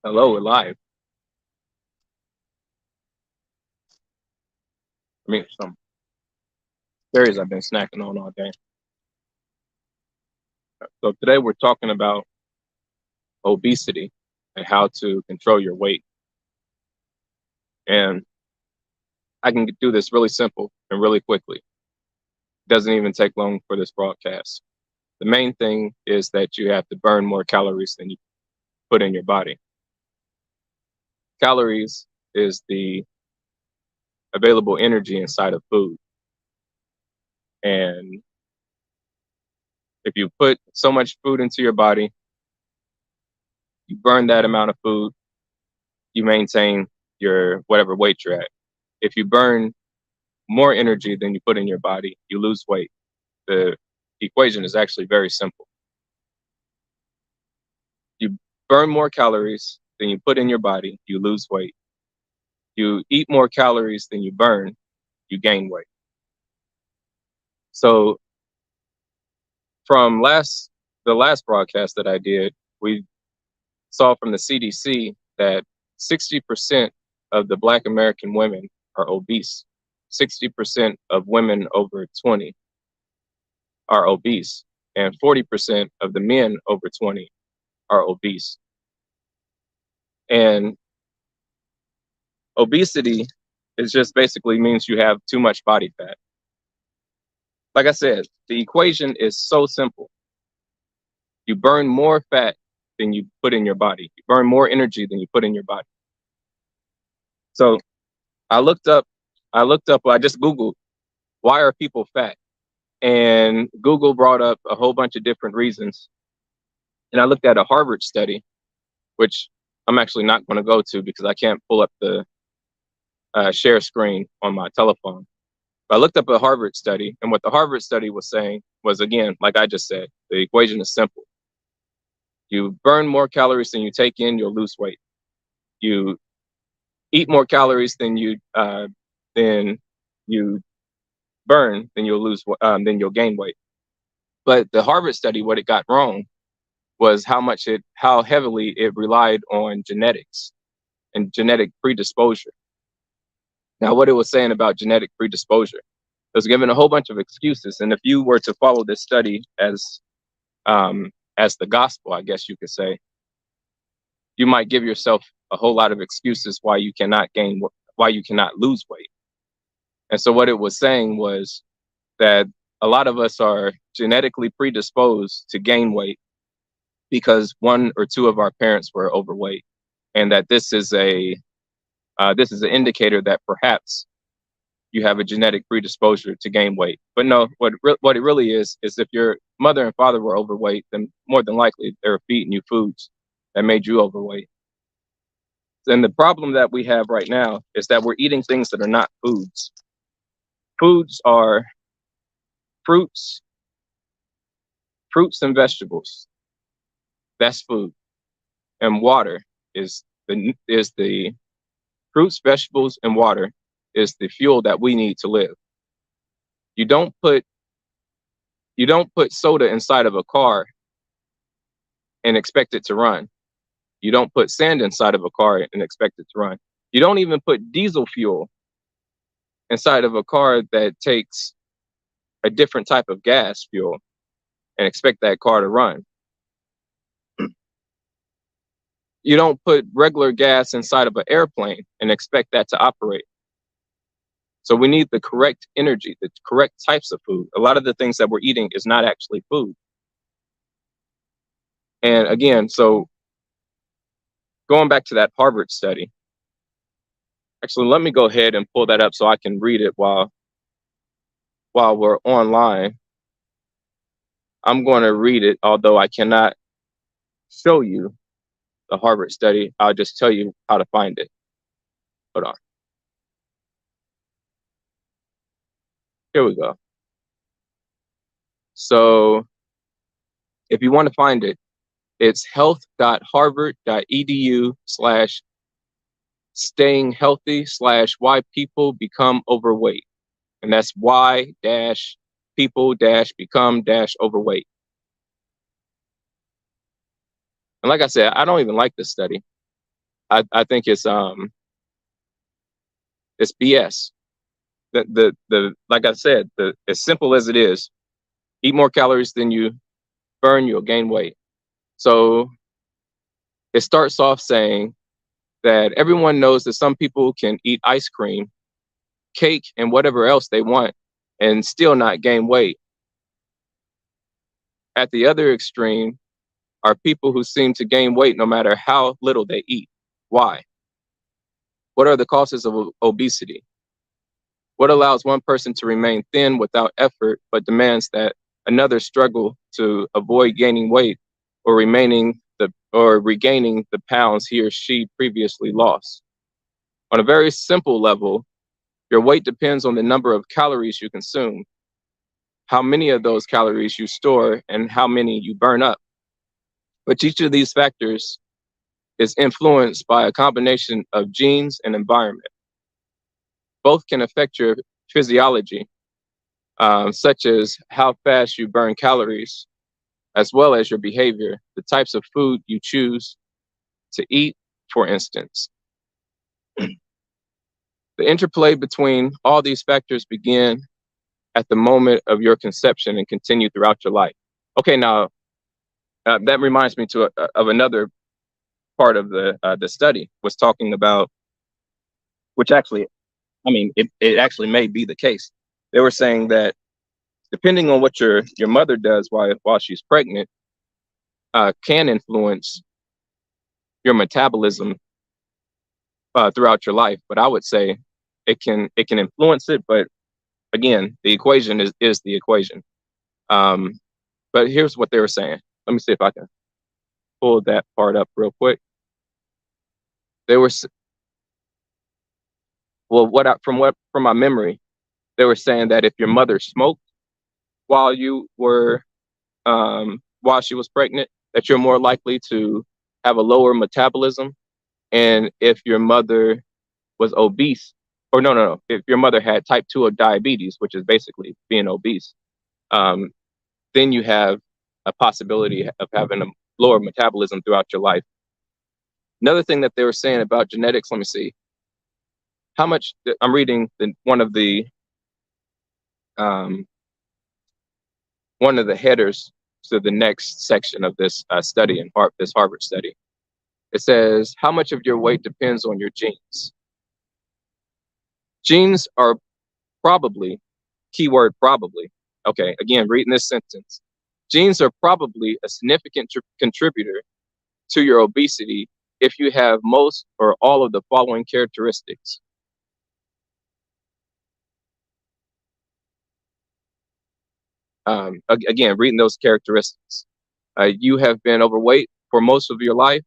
Hello, we're live. I mean, some berries I've been snacking on all day. So today we're talking about obesity and how to control your weight. And I can do this really simple and really quickly. Doesn't even take long for this broadcast. The main thing is that you have to burn more calories than you put in your body. Calories is the available energy inside of food. And if you put so much food into your body, you burn that amount of food, you maintain your whatever weight you're at. If you burn more energy than you put in your body, you lose weight. The equation is actually very simple. You burn more calories than you put in your body, you lose weight. You eat more calories than you burn, you gain weight. So from the last broadcast that I did, we saw from the CDC that 60% of the Black American women are obese. 60% of women over 20 are obese, and 40% of the men over 20 are obese. And obesity is just basically means you have too much body fat. Like I said, the equation is so simple. You burn more fat than you put in your body. You burn more energy than you put in your body. So I just Googled, why are people fat? And Google brought up a whole bunch of different reasons. And I looked at a Harvard study, which I'm actually not going to go to because I can't pull up the share screen on my telephone. But I looked up a Harvard study, and what the Harvard study was saying was, again, like I just said, the equation is simple. You burn more calories than you take in, you'll lose weight. You eat more calories than you burn, then you'll gain weight. But the Harvard study, what it got wrong was how heavily it relied on genetics and genetic predisposure. Now, what it was saying about genetic predisposure, it was giving a whole bunch of excuses. And if you were to follow this study as the gospel, I guess you could say, you might give yourself a whole lot of excuses why you cannot lose weight. And so what it was saying was that a lot of us are genetically predisposed to gain weight because one or two of our parents were overweight, and that this is an indicator that perhaps you have a genetic predisposure to gain weight. But no, what it really is if your mother and father were overweight, then more than likely they were feeding you foods that made you overweight. And the problem that we have right now is that we're eating things that are not foods. Foods are fruits and vegetables. That's food. And water is the fruits, vegetables, and water is the fuel that we need to live. You don't put soda inside of a car and expect it to run. You don't put sand inside of a car and expect it to run. You don't even put diesel fuel inside of a car that takes a different type of gas fuel and expect that car to run. You don't put regular gas inside of an airplane and expect that to operate. So we need the correct energy, the correct types of food. A lot of the things that we're eating is not actually food. And again, so going back to that Harvard study, actually, let me go ahead and pull that up so I can read it while we're online. I'm going to read it, although I cannot show you the Harvard study. I'll just tell you how to find it. Hold on. Here we go. So if you want to find it, it's health.harvard.edu/staying healthy/why people become overweight. And that's why-people-become-overweight. And like I said, I don't even like this study. I think it's BS. The like I said, as simple as it is, eat more calories than you burn, you'll gain weight. So it starts off saying that everyone knows that some people can eat ice cream, cake, and whatever else they want and still not gain weight. At the other extreme are people who seem to gain weight no matter how little they eat. Why? What are the causes of obesity? What allows one person to remain thin without effort, but demands that another struggle to avoid gaining weight or regaining the pounds he or she previously lost? On a very simple level, your weight depends on the number of calories you consume, how many of those calories you store, and how many you burn up. But each of these factors is influenced by a combination of genes and environment. Both can affect your physiology, such as how fast you burn calories, as well as your behavior, the types of food you choose to eat, for instance. The interplay between all these factors begin at the moment of your conception and continue throughout your life. Okay, now that reminds me of another part of the study was talking about, which actually, I mean, it actually may be the case. They were saying that depending on what your mother does while she's pregnant, can influence your metabolism throughout your life. But I would say it can influence it, but again, the equation is the equation. But here's what they were saying. Let me see if I can pull that part up real quick. They were from my memory, they were saying that if your mother smoked while while she was pregnant, that you're more likely to have a lower metabolism. And if your mother was obese, or no, if your mother had type 2 of diabetes, which is basically being obese, then you have a possibility of having a lower metabolism throughout your life. Another thing that they were saying about genetics, let me see how much. I'm reading one of the headers to the next section of this study in this Harvard study. It says, how much of your weight depends on your genes? Genes are probably, keyword probably, okay, again, reading this sentence. Genes are probably a significant contributor to your obesity if you have most or all of the following characteristics. Again, reading those characteristics. You have been overweight for most of your life.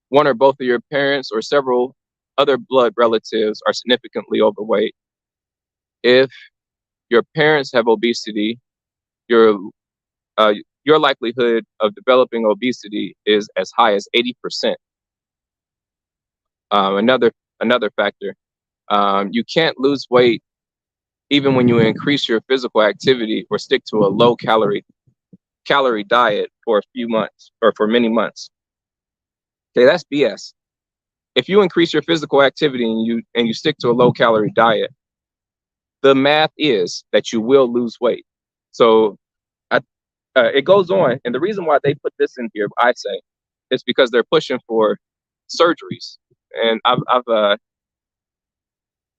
One or both of your parents or several other blood relatives are significantly overweight. If your parents have obesity, your likelihood of developing obesity is as high as 80%. Another factor, you can't lose weight even when you increase your physical activity or stick to a low calorie diet for a few months or for many months. Okay, that's BS. If you increase your physical activity and you stick to a low calorie diet, the math is that you will lose weight. So it goes on, and the reason why they put this in here, I say, is because they're pushing for surgeries. And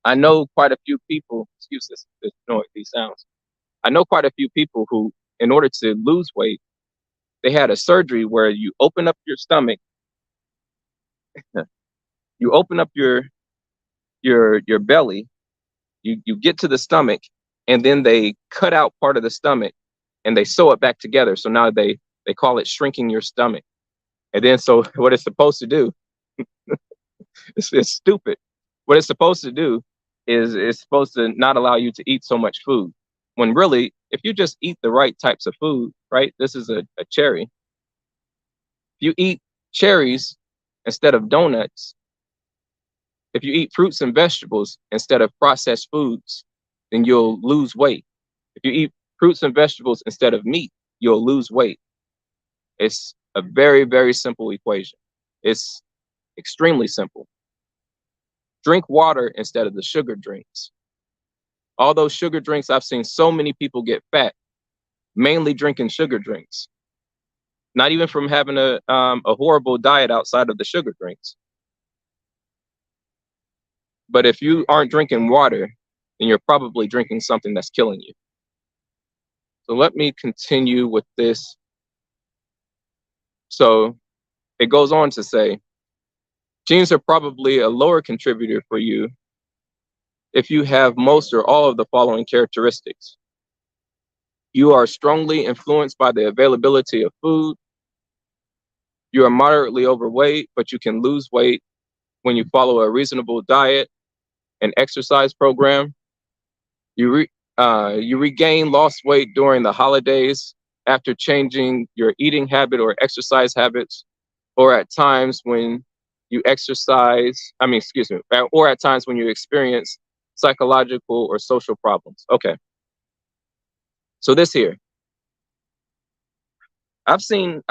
I know quite a few people. Excuse this noise, these sounds. I know quite a few people who, in order to lose weight, they had a surgery where you open up your stomach, you open up your belly, you get to the stomach, and then they cut out part of the stomach and they sew it back together. So now they call it shrinking your stomach. And then so what it's supposed to do, it's stupid. What it's supposed to do is it's supposed to not allow you to eat so much food. When really, if you just eat the right types of food, right? This is a cherry. If you eat cherries instead of donuts, if you eat fruits and vegetables instead of processed foods, then you'll lose weight. If you eat fruits and vegetables instead of meat, you'll lose weight. It's a very, very simple equation. It's Extremely simple. Drink water instead of the sugar drinks. All those sugar drinks, I've seen so many people get fat, mainly drinking sugar drinks. Not even from having a horrible diet outside of the sugar drinks. But if you aren't drinking water, then you're probably drinking something that's killing you. So let me continue with this. So it goes on to say, genes are probably a lower contributor for you if you have most or all of the following characteristics. You are strongly influenced by the availability of food. You are moderately overweight, but you can lose weight when you follow a reasonable diet and exercise program. You regain lost weight during the holidays after changing your eating habit or exercise habits, or at times when you or at times when you experience psychological or social problems. Okay. So this here, I've seen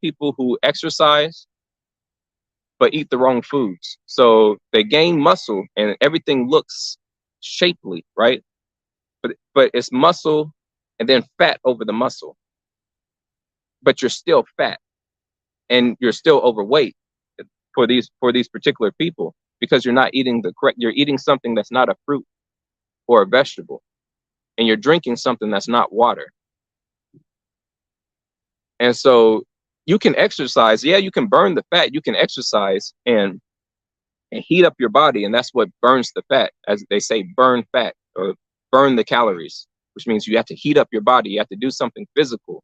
people who exercise but eat the wrong foods. So they gain muscle and everything looks shapely, right? But it's muscle and then fat over the muscle. But you're still fat and you're still overweight for these particular people because you're not eating you're eating something that's not a fruit or a vegetable, and you're drinking something that's not water. And so you can exercise, yeah, you can burn the fat, you can exercise and heat up your body, and that's what burns the fat. As they say, burn fat or burn the calories, which means you have to heat up your body. You have to do something physical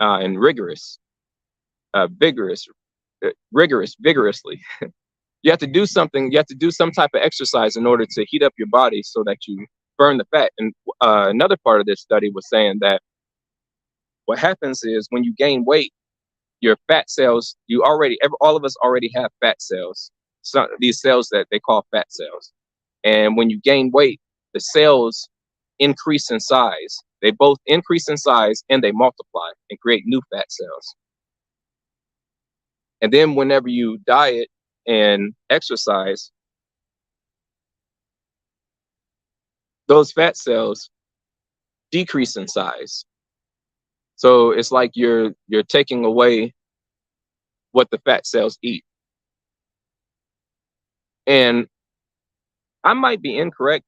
and vigorously. You have to do something. You have to do some type of exercise in order to heat up your body so that you burn the fat. And another part of this study was saying that what happens is when you gain weight, your fat cells, all of us already have fat cells. So these cells that they call fat cells. And when you gain weight, the cells increase in size. They both increase in size and they multiply and create new fat cells. And then whenever you diet and exercise, those fat cells decrease in size. So it's like you're taking away what the fat cells eat. And I might be incorrect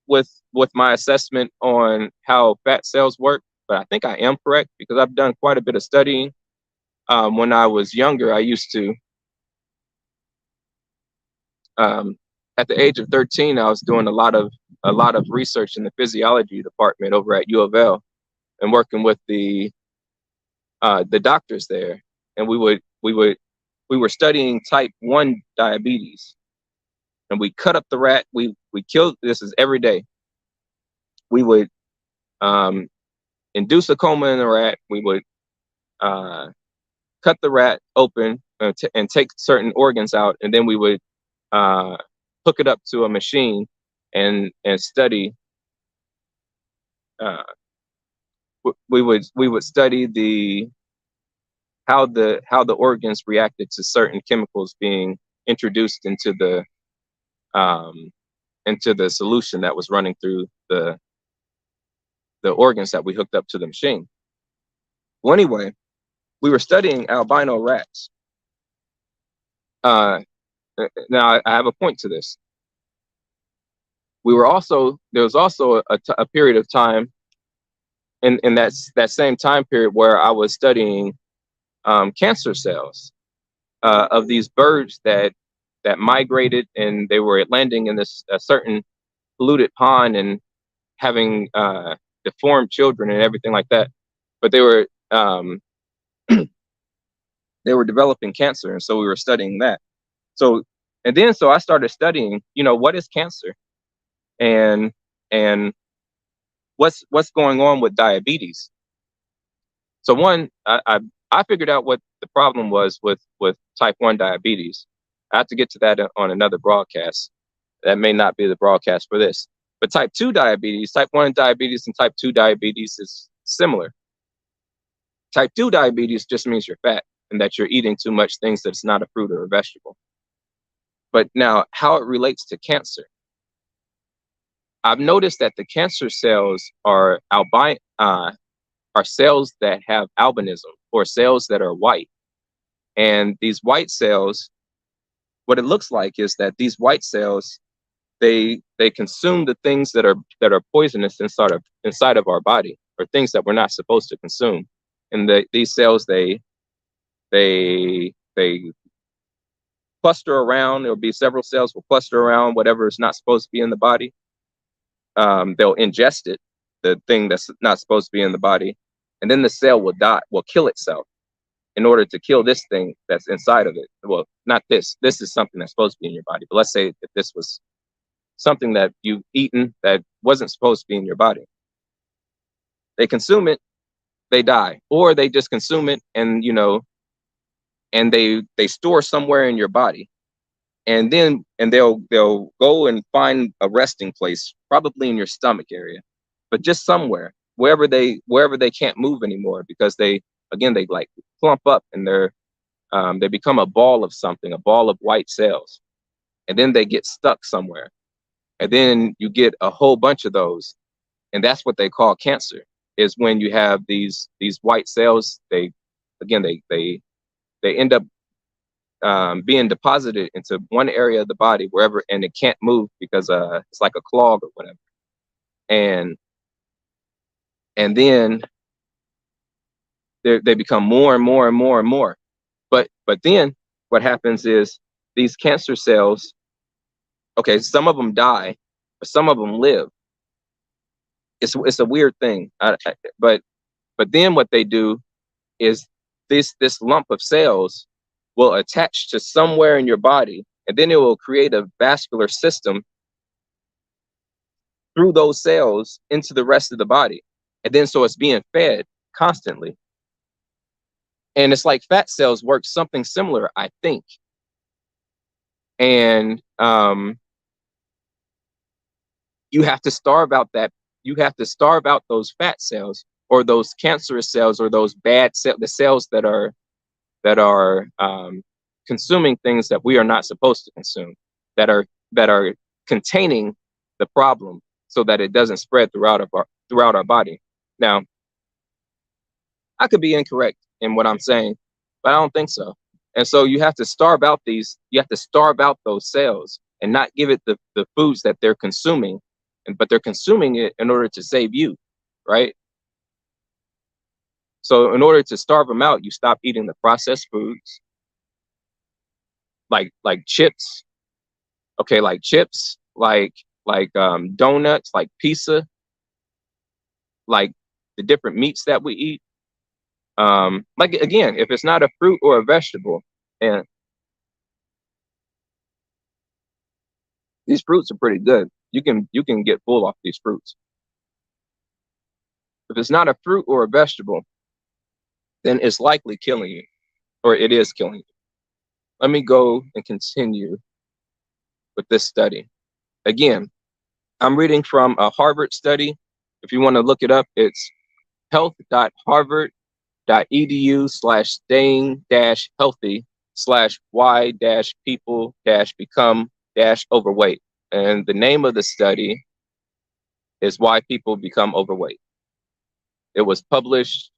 with my assessment on how fat cells work, but I think I am correct because I've done quite a bit of studying. When I was younger, I used to, at the age of 13, I was doing a lot of research in the physiology department over at U of L and working with the doctors there. And we were studying type 1 diabetes. And we cut up the rat. We killed, this is every day. We would induce a coma in the rat. We would cut the rat open and take certain organs out, and then we would hook it up to a machine and study. We would study how the organs reacted to certain chemicals being introduced into the solution that was running through the organs that we hooked up to the machine. Well, anyway, we were studying albino rats. Now I have a point to this. There was also a period of time in that same time period where I was studying cancer cells of these birds that migrated, and they were landing in this certain polluted pond and having deformed children and everything like that. But they were developing cancer, and so we were studying that. So I started studying, what is cancer, and what's going on with diabetes. So one, I figured out what the problem was with type 1 diabetes. I have to get to that on another broadcast. That may not be the broadcast for this. But type 2 diabetes, type 1 diabetes and type 2 diabetes is similar. Type 2 diabetes just means you're fat and that you're eating too much things that's not a fruit or a vegetable. But now, how it relates to cancer. I've noticed that the cancer cells are are cells that have albinism, or cells that are white. And these white cells, what it looks like is that these white cells, they consume the things that are poisonous inside of our body, or things that we're not supposed to consume. And these cells, they cluster around. There'll be several cells will cluster around whatever is not supposed to be in the body. They'll ingest it, the thing that's not supposed to be in the body, and then the cell will kill itself in order to kill this thing that's inside of it. Well, not this. This is something that's supposed to be in your body. But let's say if this was something that you've eaten that wasn't supposed to be in your body. They consume it, they die, or they just consume it and and they store somewhere in your body, and they'll go and find a resting place, probably in your stomach area, but just somewhere wherever they can't move anymore, because they like clump up, and they become a ball of something, a ball of white cells, and then they get stuck somewhere, and then you get a whole bunch of those, and that's what they call cancer. Is when you have these white cells, they end up being deposited into one area of the body wherever, and it can't move because it's like a clog or whatever, and then they become more and more and more and more. But then what happens is these cancer cells, okay, some of them die, but some of them live. It's a weird thing, but then what they do is this lump of cells will attach to somewhere in your body, and then it will create a vascular system through those cells into the rest of the body, and then so it's being fed constantly. And it's like fat cells work something similar, I think. And you have to starve out those fat cells, or those cancerous cells, or those bad cells, the cells that are consuming things that we are not supposed to consume, that are containing the problem, so that it doesn't spread throughout our body. Now, I could be incorrect in what I'm saying, but I don't think so. And so you have to starve out those cells, and not give it the foods that they're consuming, but they're consuming it in order to save you, right? So in order to starve them out, you stop eating the processed foods, like chips. Okay, like chips, like donuts, like pizza, like the different meats that we eat. Like, again, if it's not a fruit or a vegetable, and these fruits are pretty good. You can get full off these fruits. If it's not a fruit or a vegetable, then it's likely killing you, or it is killing you. Let me go and continue with this study. Again, I'm reading from a Harvard study. If you want to look it up, it's health.harvard.edu/staying-healthy/why-people-become-overweight. And the name of the study is Why People Become Overweight. It was published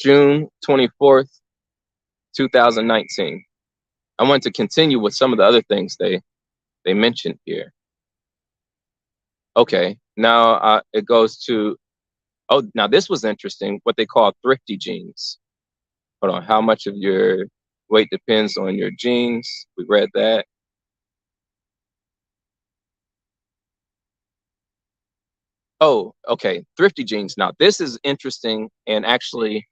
June 24th, 2019. I want to continue with some of the other things they mentioned here. Okay, now it goes to, now this was interesting, what they call thrifty genes. Hold on, how much of your weight depends on your genes? We read that. Oh, okay, thrifty genes. Now this is interesting, and actually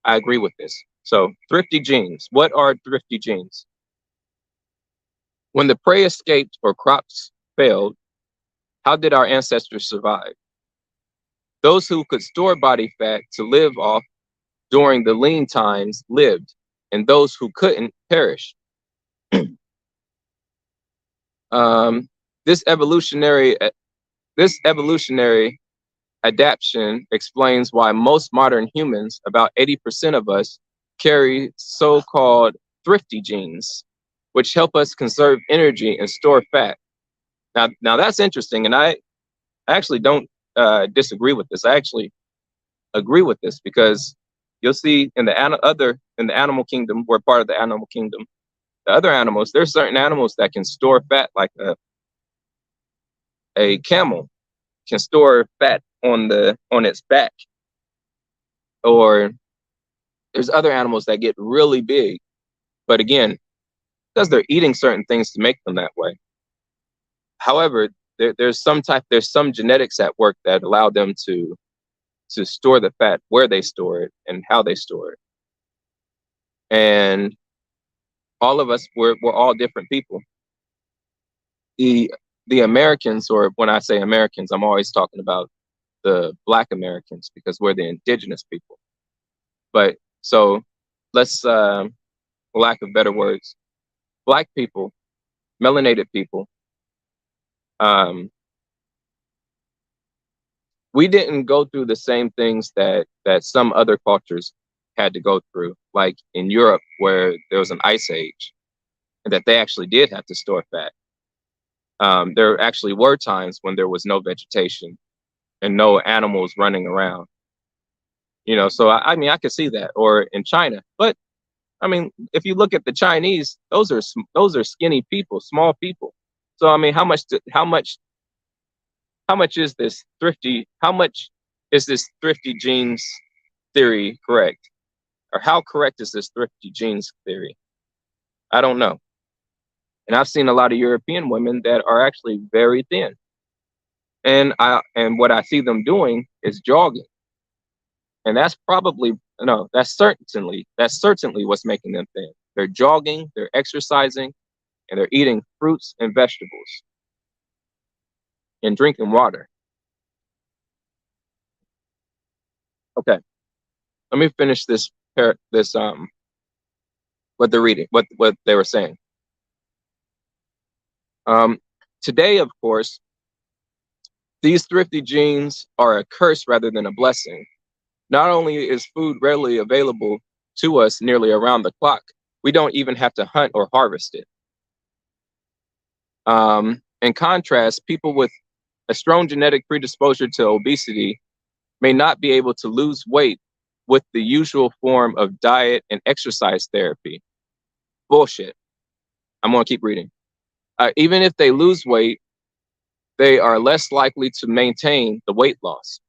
I agree with this. So thrifty genes, what are thrifty genes? When the prey escaped or crops failed, how did our ancestors survive? Those who could store body fat to live off during the lean times lived, and those who couldn't perished. This evolutionary adaptation explains why most modern humans, about 80% of us, carry so-called thrifty genes. which help us conserve energy and store fat. Now that's interesting, and I actually don't disagree with this. I actually agree with this because you'll see in the animal kingdom, we're part of the animal kingdom. The other animals, there's certain animals that can store fat, like a camel can store fat on its back, or there's other animals that get really big, but again, because they're eating certain things to make them that way. However, there's some genetics at work that allow them to store the fat where they store it and how they store it. And all of us, we're all different people. The Americans, or when I say Americans, I'm always talking about the Black Americans because we're the indigenous people. But so let's, for lack of better words, Black people, melanated people, we didn't go through the same things that some other cultures had to go through, like in Europe, where there was an ice age, and that they actually did have to store fat. There actually were times when there was no vegetation and no animals running around. So I mean, I could see that, or in China. But I mean, if you look at the Chinese, those are skinny people, small people. So I mean, how much is this thrifty? How much is this thrifty genes theory correct? Or how correct is this thrifty genes theory? I don't know. And I've seen a lot of European women that are actually very thin. And what I see them doing is jogging. And that's certainly what's making them thin. They're jogging, they're exercising, and they're eating fruits and vegetables and drinking water. Okay. Let me finish what they're reading, what they were saying. Today, of course, these thrifty genes are a curse rather than a blessing. Not only is food readily available to us nearly around the clock, we don't even have to hunt or harvest it. In contrast, people with a strong genetic predisposition to obesity may not be able to lose weight with the usual form of diet and exercise therapy. Bullshit. I'm going to keep reading. Even if they lose weight, they are less likely to maintain the weight loss.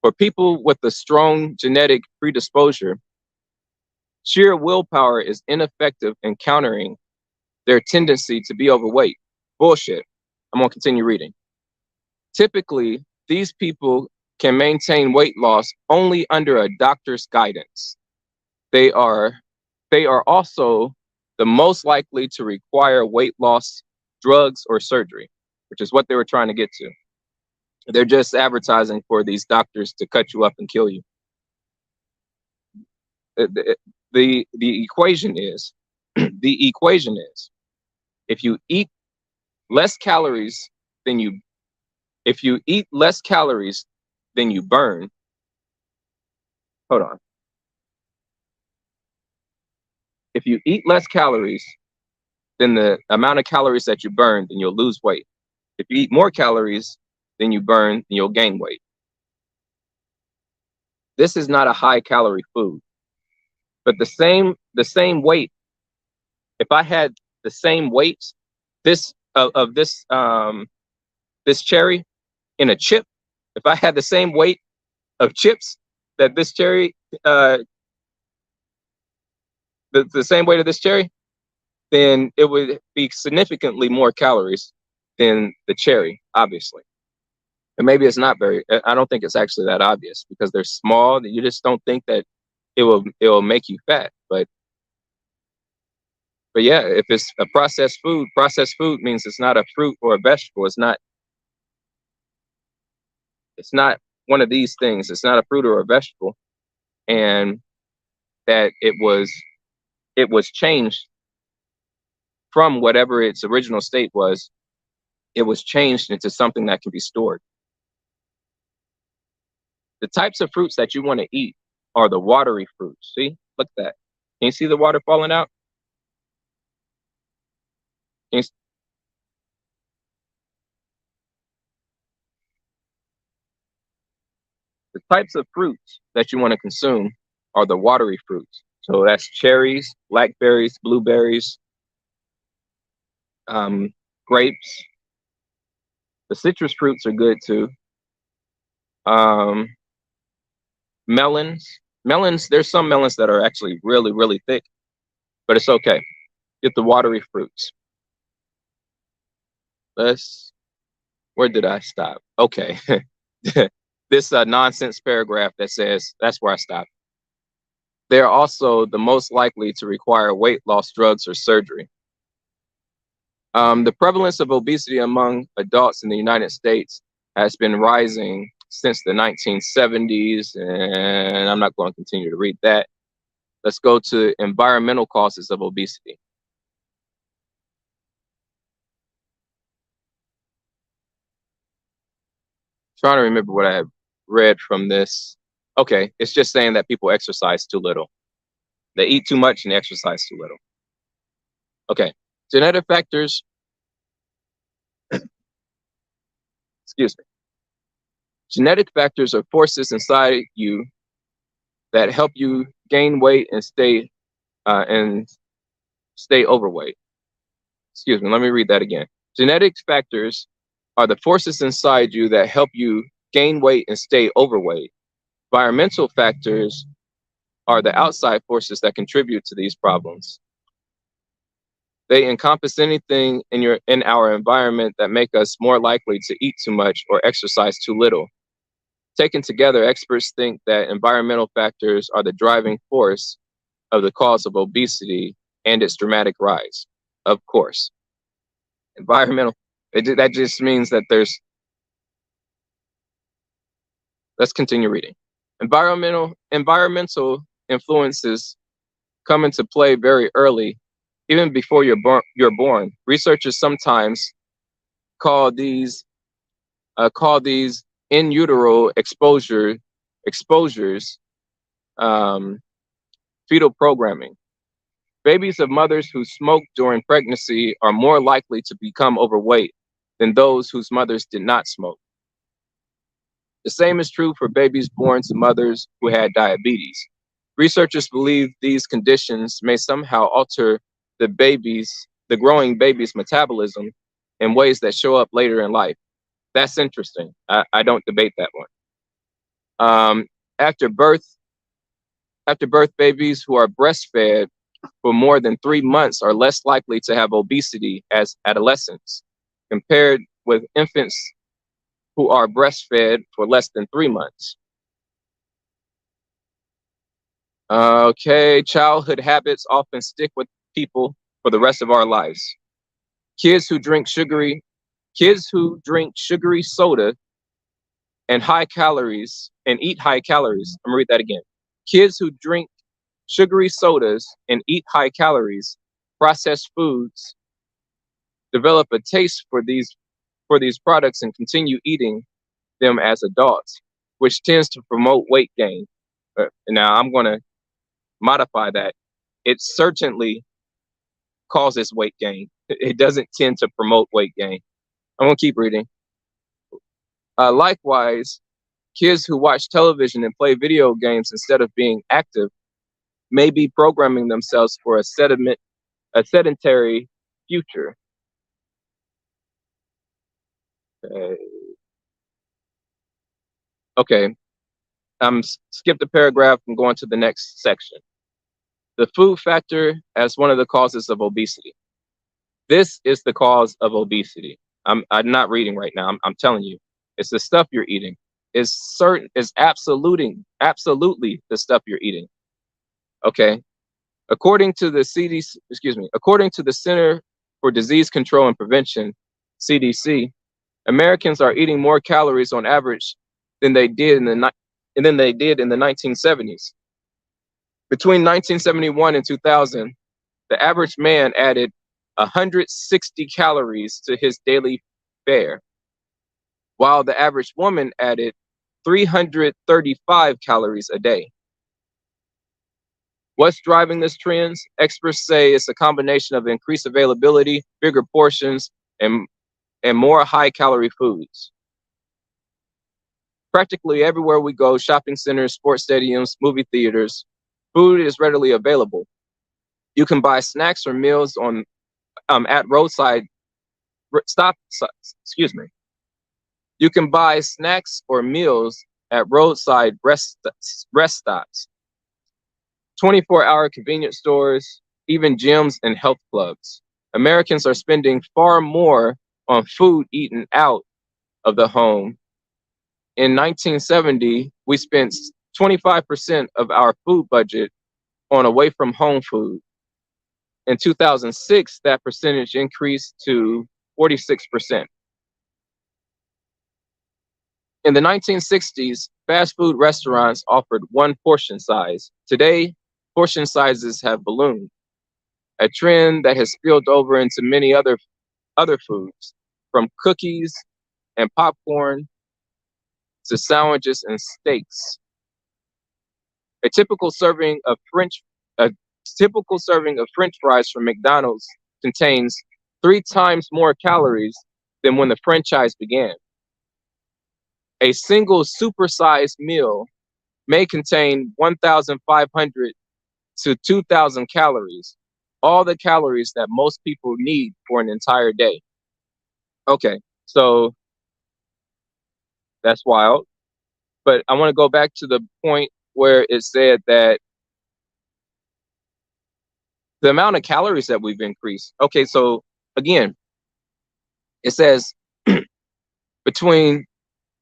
For people with a strong genetic predisposition, sheer willpower is ineffective in countering their tendency to be overweight. Bullshit. I'm going to continue reading. Typically, these people can maintain weight loss only under a doctor's guidance. They are also the most likely to require weight loss drugs or surgery, which is what they were trying to get to. They're just advertising for these doctors to cut you up and kill you. The equation is if you eat less calories than you burn. Hold on. If you eat less calories than the amount of calories that you burn, then you'll lose weight. If you eat more calories than you burn, then you'll gain weight. This is not a high calorie food, but the same weight. If I had the same weight this cherry in a chip, if I had the same weight of chips that this cherry, the same weight of this cherry, then it would be significantly more calories than the cherry, obviously. And maybe it's not I don't think it's actually that obvious because they're small. You just don't think that it will make you fat. But yeah, if it's a processed food means it's not a fruit or a vegetable. It's not one of these things. It's not a fruit or a vegetable. And that it was changed from whatever its original state was. It was changed into something that can be stored. The types of fruits that you want to eat are the watery fruits. See, look at that. Can you see the water falling out? The types of fruits that you want to consume are the watery fruits. So that's cherries, blackberries, blueberries, grapes. The citrus fruits are good too. Um, melons. Melons, there's some melons that are actually really, really thick, but it's okay. Get the watery fruits. Where did I stop? Okay. This nonsense paragraph that says, that's where I stopped. They are also the most likely to require weight loss drugs or surgery. The prevalence of obesity among adults in the United States has been rising since the 1970s, and I'm not going to continue to read that. Let's go to environmental causes of obesity. Trying to remember what I had read from this. Okay, it's just saying that people exercise too little. They eat too much and they exercise too little. Okay, genetic factors, excuse me. Genetic factors are forces inside you that help you gain weight and stay overweight. Excuse me, let me read that again. Genetic factors are the forces inside you that help you gain weight and stay overweight. Environmental factors are the outside forces that contribute to these problems. They encompass anything in our environment that make us more likely to eat too much or exercise too little. Taken together, experts think that environmental factors are the driving force of the cause of obesity and its dramatic rise. Of course, environmental, that just means that let's continue reading. Environmental influences come into play very early, even before you're born. Researchers sometimes call these in utero exposures fetal programming. Babies of mothers who smoked during pregnancy are more likely to become overweight than those whose mothers did not smoke. The same is true for babies born to mothers who had diabetes. Researchers believe these conditions may somehow alter the growing baby's metabolism in ways that show up later in life. That's interesting. I don't debate that one. After birth, babies who are breastfed for more than 3 months are less likely to have obesity as adolescents, compared with infants who are breastfed for less than 3 months. Okay, childhood habits often stick with people for the rest of our lives. Kids who drink sugary soda and eat high calories. I'm gonna read that again. Kids who drink sugary sodas and eat high calories, processed foods, develop a taste for these products and continue eating them as adults, which tends to promote weight gain. Now I'm going to modify that. It certainly causes weight gain. It doesn't tend to promote weight gain. I'm going to keep reading. Likewise, kids who watch television and play video games instead of being active may be programming themselves for a sedentary future. Okay, skip the paragraph and go on to the next section. The food factor as one of the causes of obesity. This is the cause of obesity. I'm not reading right now. I'm telling you, it's the stuff you're eating. It's absolutely the stuff you're eating. Okay. According to the Center for Disease Control and Prevention, CDC, Americans are eating more calories on average than they did in the 1970s. Between 1971 and 2000, the average man added 160 calories to his daily fare, while the average woman added 335 calories a day. What's driving this trends? Experts say it's a combination of increased availability, bigger portions, and more high-calorie foods. Practically everywhere we go, shopping centers, sports stadiums, movie theaters, food is readily available. You can buy snacks or meals on at roadside stop. Excuse me. You can buy snacks or meals at roadside rest stops, 24-hour convenience stores, even gyms and health clubs. Americans are spending far more on food eaten out of the home. In 1970, we spent 25% of our food budget on away from home food. In 2006, that percentage increased to 46%. In the 1960s, fast food restaurants offered one portion size. Today, portion sizes have ballooned, a trend that has spilled over into many other foods, from cookies and popcorn to sandwiches and steaks. A typical serving of French fries from McDonald's contains 3 times more calories than when the franchise began. A single supersized meal may contain 1,500 to 2,000 calories, all the calories that most people need for an entire day. Okay, so that's wild. But I want to go back to the point where it said that the amount of calories that we've increased. Okay, so again, it says between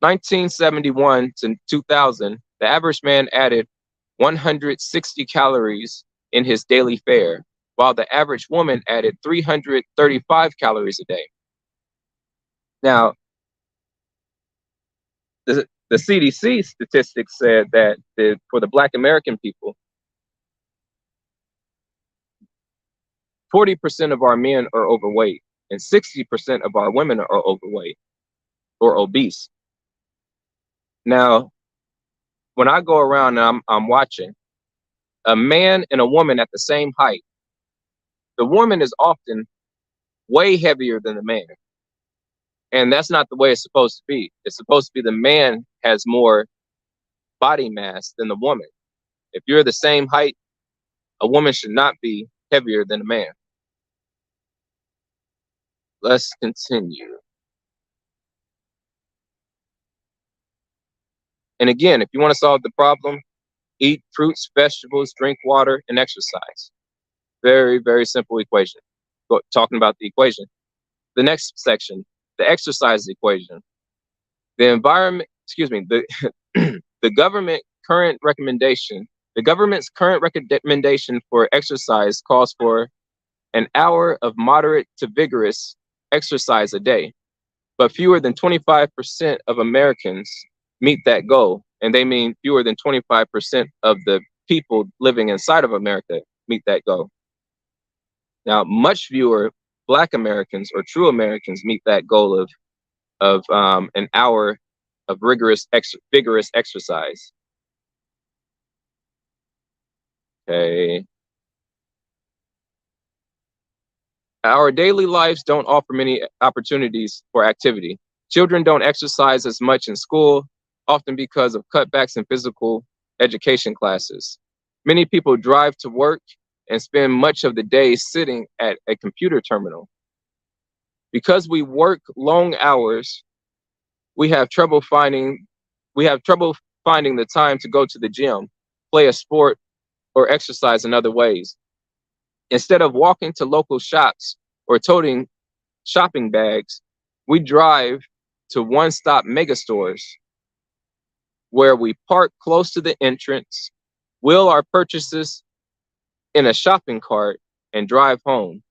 1971 to 2000, the average man added 160 calories in his daily fare, while the average woman added 335 calories a day. Now, the CDC statistics said that for the Black American people, 40% of our men are overweight and 60% of our women are overweight or obese. Now, when I go around and I'm watching a man and a woman at the same height, the woman is often way heavier than the man. And that's not the way it's supposed to be. It's supposed to be the man has more body mass than the woman. If you're the same height, a woman should not be heavier than a man. Let's continue. And again, if you want to solve the problem, eat fruits, vegetables, drink water, and exercise. Very, very simple equation. Talking about the equation. The next section, the exercise equation. The government's current recommendation for exercise calls for an hour of moderate to vigorous exercise a day, but fewer than 25% of Americans meet that goal. And they mean fewer than 25% of the people living inside of America meet that goal. Now, much fewer Black Americans or true Americans meet that goal of an hour of vigorous exercise. Okay. Our daily lives don't offer many opportunities for activity. Children don't exercise as much in school, often because of cutbacks in physical education classes. Many people drive to work and spend much of the day sitting at a computer terminal. Because we work long hours, we have trouble finding the time to go to the gym, play a sport, or exercise in other ways. Instead of walking to local shops or toting shopping bags, we drive to one-stop mega stores where we park close to the entrance, wheel our purchases in a shopping cart, and drive home.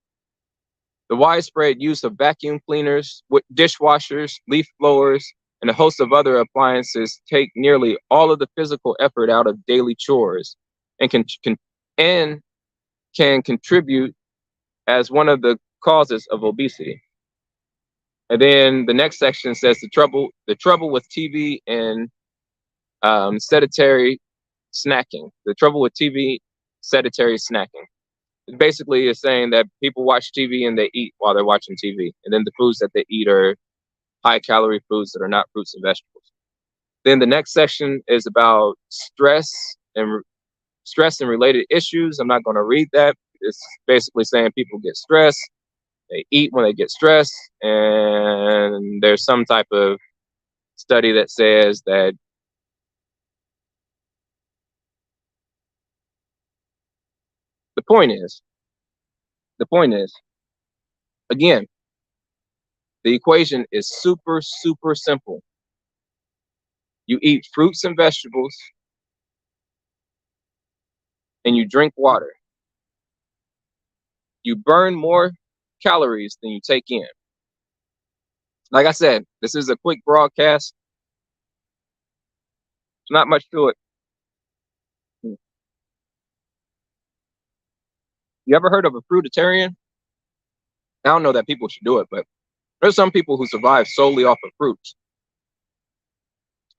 The widespread use of vacuum cleaners, dishwashers, leaf blowers, and a host of other appliances take nearly all of the physical effort out of daily chores and can contribute as one of the causes of obesity. And then the next section says the trouble with TV and sedentary snacking. The trouble with TV sedentary snacking. It basically is saying that people watch TV and they eat while they're watching TV, and then the foods that they eat are high calorie foods that are not fruits and vegetables. Then the next section is about stress and related issues. I'm not going to read that. It's basically saying people get stressed, they eat when they get stressed, and there's some type of study that says that the point is, the point is, again, the equation is super, super simple. You eat fruits and vegetables, and you drink water. You burn more calories than you take in. Like I said, this is a quick broadcast. There's not much to it. You ever heard of a fruitarian? I don't know that people should do it, but there's some people who survive solely off of fruits.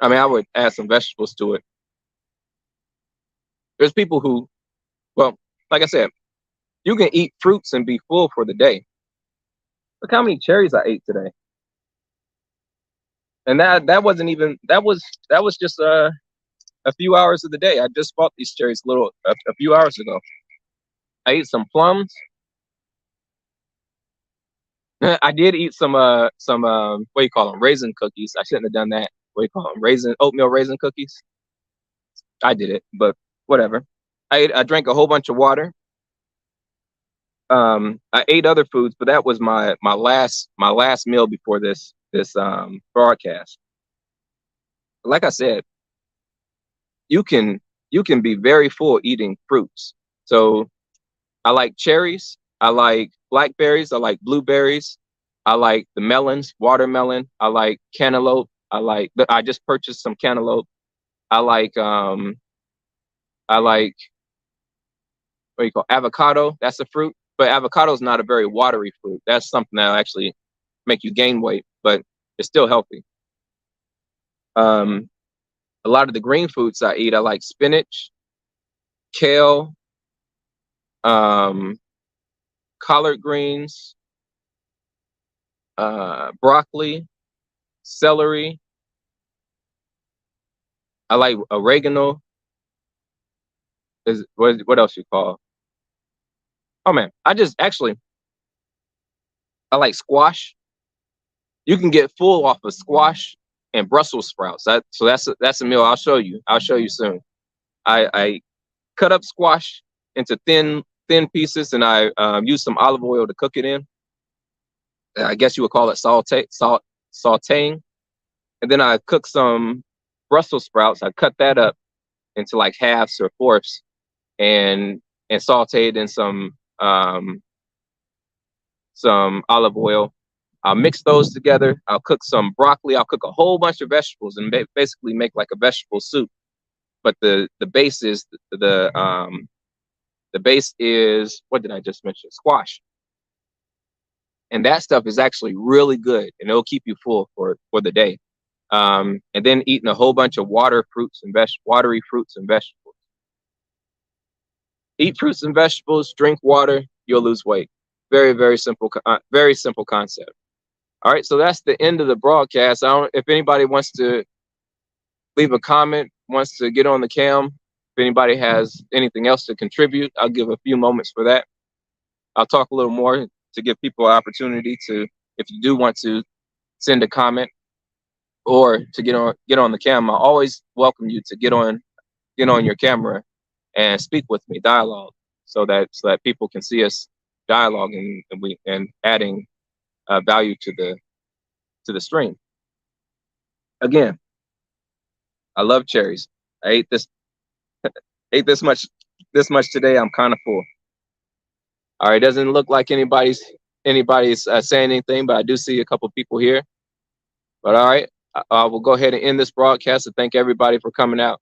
I mean, I would add some vegetables to it. There's people who, well, like I said, you can eat fruits and be full for the day. Look how many cherries I ate today. And that wasn't even, that was just a few hours of the day. I just bought these cherries a few hours ago. I ate some plums. I did eat some what do you call them, raisin cookies. I shouldn't have done that. What do you call them, oatmeal raisin cookies? I did it, but whatever. I drank a whole bunch of water. I ate other foods, but that was my last meal before this broadcast. Like I said, you can be very full eating fruits. So I like cherries, I like blackberries, I like blueberries, I like the melons, watermelon, I like cantaloupe, I just purchased some cantaloupe. I like what do you call avocado? That's a fruit, but avocado is not a very watery fruit. That's something that'll actually make you gain weight, but it's still healthy. A lot of the green foods I eat, I like spinach, kale, collard greens, broccoli, celery. I like oregano. What else you call? Oh man, I like squash. You can get full off of squash and Brussels sprouts. So that's a meal I'll show you. I'll show you soon. I cut up squash into thin pieces, and I use some olive oil to cook it in. I guess you would call it sauteing. And then I cook some Brussels sprouts. I cut that up into like halves or fourths, and sauteed in some olive oil. I'll mix those together. I'll cook some broccoli. I'll cook a whole bunch of vegetables and basically make like a vegetable soup. But the base is the base is, what did I just mention? Squash. And that stuff is actually really good, and it'll keep you full for the day. And then eating a whole bunch of watery fruits and vegetables. Eat fruits and vegetables, drink water, you'll lose weight. Very, very simple concept. All right, so that's the end of the broadcast. If anybody wants to leave a comment, wants to get on the cam, if anybody has anything else to contribute, I'll give a few moments for that. I'll talk a little more to give people an opportunity to, if you do want to send a comment or to get on the cam, I always welcome you to get on your camera and speak with me, dialogue, so that people can see us dialoguing and adding value to the stream. Again, I love cherries. I ate this much today. I'm kind of full. All right, doesn't look like anybody's saying anything, but I do see a couple people here. But all right, I will go ahead and end this broadcast and thank everybody for coming out.